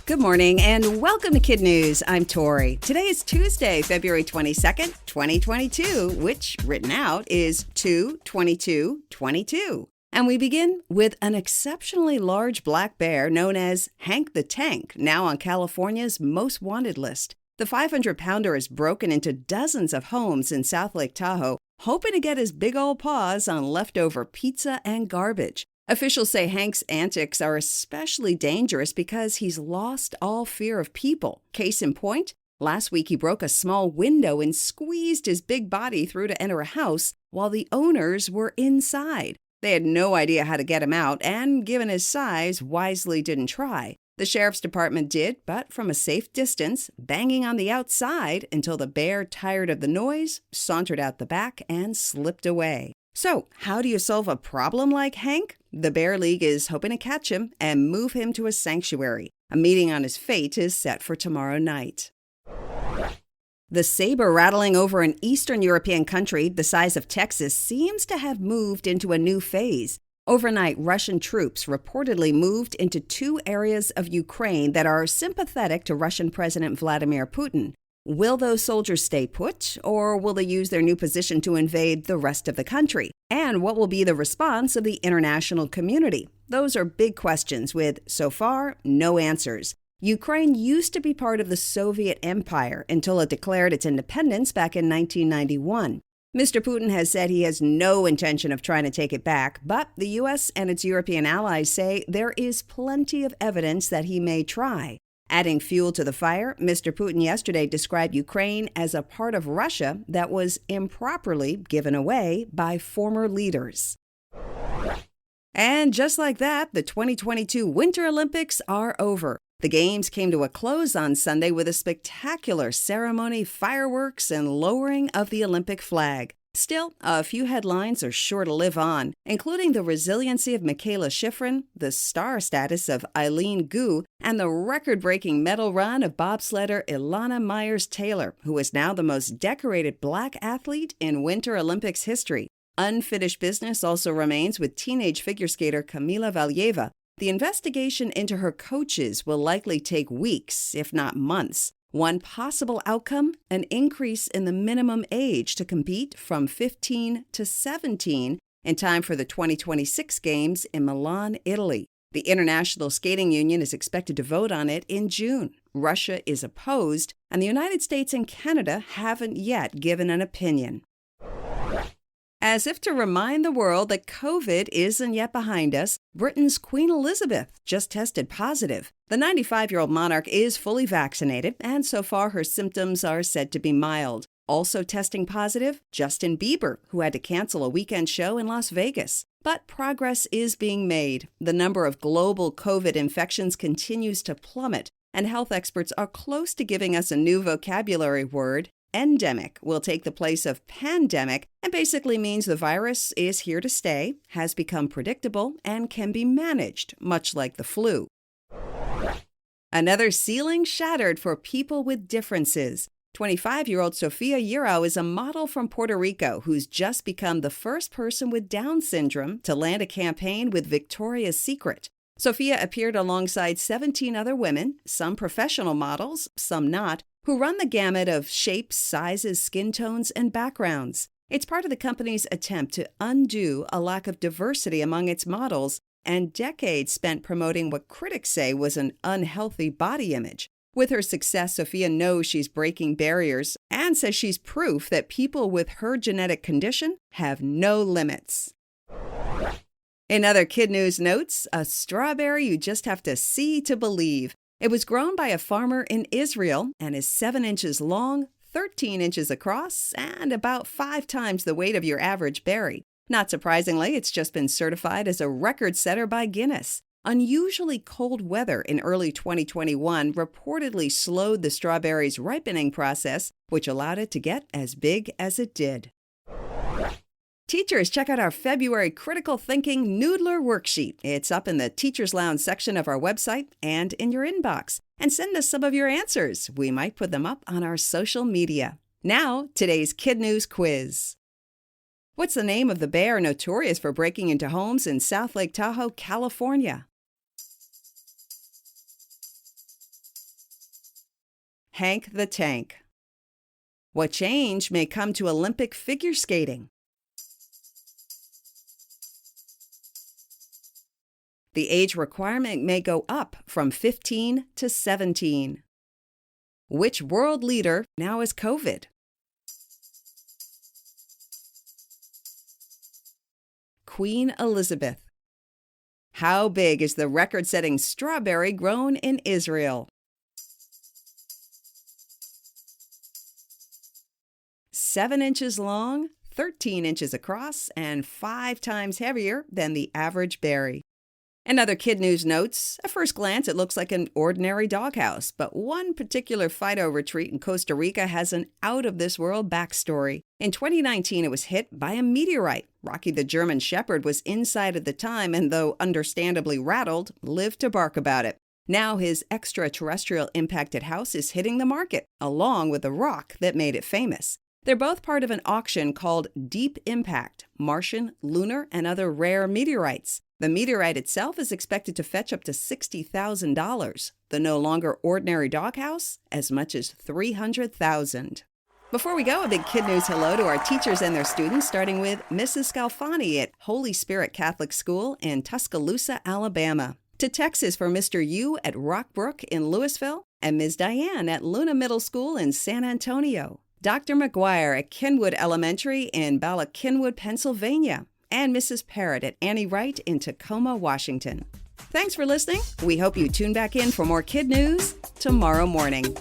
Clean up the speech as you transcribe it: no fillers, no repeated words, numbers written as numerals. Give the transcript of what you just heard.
Good morning and welcome to KidNuz. I'm Tori. Today is Tuesday, February 22nd, 2022, which written out is 2/22/22. And we begin with an exceptionally large black bear known as Hank the Tank, now on California's most wanted list. The 500-pounder is broken into dozens of homes in South Lake Tahoe, hoping to get his big old paws on leftover pizza and garbage. Officials say Hank's antics are especially dangerous because he's lost all fear of people. Case in point, last week he broke a small window and squeezed his big body through to enter a house while the owners were inside. They had no idea how to get him out and, given his size, wisely didn't try. The sheriff's department did, but from a safe distance, banging on the outside until the bear, tired of the noise, sauntered out the back and slipped away. So, how do you solve a problem like Hank? The Bear League is hoping to catch him and move him to a sanctuary. A meeting on his fate is set for tomorrow night. The saber rattling over an Eastern European country the size of Texas seems to have moved into a new phase. Overnight, Russian troops reportedly moved into two areas of Ukraine that are sympathetic to Russian President Vladimir Putin. Will those soldiers stay put, or will they use their new position to invade the rest of the country? And what will be the response of the international community? Those are big questions with, so far, no answers. Ukraine used to be part of the Soviet Empire until it declared its independence back in 1991. Mr. Putin has said he has no intention of trying to take it back, but the U.S. and its European allies say there is plenty of evidence that he may try. Adding fuel to the fire, Mr. Putin yesterday described Ukraine as a part of Russia that was improperly given away by former leaders. And just like that, the 2022 Winter Olympics are over. The Games came to a close on Sunday with a spectacular ceremony, fireworks, and lowering of the Olympic flag. Still, a few headlines are sure to live on, including the resiliency of Michaela Schifrin, the star status of Eileen Gu, and the record-breaking medal run of bobsledder Ilana Myers-Taylor, who is now the most decorated black athlete in Winter Olympics history. Unfinished business also remains with teenage figure skater Kamila Valieva. The investigation into her coaches will likely take weeks, if not months. One possible outcome, an increase in the minimum age to compete from 15 to 17 in time for the 2026 Games in Milan, Italy. The International Skating Union is expected to vote on it in June. Russia is opposed, and the United States and Canada haven't yet given an opinion. As if to remind the world that COVID isn't yet behind us, Britain's Queen Elizabeth just tested positive. The 95-year-old monarch is fully vaccinated, and so far her symptoms are said to be mild. Also testing positive, Justin Bieber, who had to cancel a weekend show in Las Vegas. But progress is being made. The number of global COVID infections continues to plummet, and health experts are close to giving us a new vocabulary word. Endemic will take the place of pandemic and basically means the virus is here to stay, has become predictable, and can be managed, much like the flu. Another ceiling shattered for people with differences. 25-year-old Sofia Yurao is a model from Puerto Rico who's just become the first person with Down syndrome to land a campaign with Victoria's Secret. Sofia appeared alongside 17 other women, some professional models, some not, who run the gamut of shapes, sizes, skin tones, and backgrounds. It's part of the company's attempt to undo a lack of diversity among its models and decades spent promoting what critics say was an unhealthy body image. With her success, Sofia knows she's breaking barriers and says she's proof that people with her genetic condition have no limits. In other KidNuz notes, a strawberry you just have to see to believe. It was grown by a farmer in Israel and is 7 inches long, 13 inches across, and about 5 times the weight of your average berry. Not surprisingly, it's just been certified as a record setter by Guinness. Unusually cold weather in early 2021 reportedly slowed the strawberry's ripening process, which allowed it to get as big as it did. Teachers, check out our February Critical Thinking Noodler worksheet. It's up in the Teacher's Lounge section of our website and in your inbox. And send us some of your answers. We might put them up on our social media. Now, today's KidNuz quiz. What's the name of the bear notorious for breaking into homes in South Lake Tahoe, California? Hank the Tank. What change may come to Olympic figure skating? The age requirement may go up from 15 to 17. Which world leader now has COVID? Queen Elizabeth. How big is the record-setting strawberry grown in Israel? 7 inches long, 13 inches across, and 5 times heavier than the average berry. And other KidNuz notes, at first glance it looks like an ordinary doghouse, but one particular Fido retreat in Costa Rica has an out-of-this-world backstory. In 2019 it was hit by a meteorite. Rocky the German Shepherd was inside at the time and, though understandably rattled, lived to bark about it. Now his extraterrestrial impacted house is hitting the market, along with the rock that made it famous. They're both part of an auction called Deep Impact, Martian, Lunar, and Other Rare Meteorites. The meteorite itself is expected to fetch up to $60,000. The no longer ordinary doghouse, as much as $300,000. Before we go, a big KidNuz hello to our teachers and their students, starting with Mrs. Scalfani at Holy Spirit Catholic School in Tuscaloosa, Alabama. To Texas for Mr. Yu at Rockbrook in Louisville, and Ms. Diane at Luna Middle School in San Antonio. Dr. McGuire at Kenwood Elementary in Bala Kenwood, Pennsylvania, and Mrs. Parrott at Annie Wright in Tacoma, Washington. Thanks for listening. We hope you tune back in for more KidNuz tomorrow morning.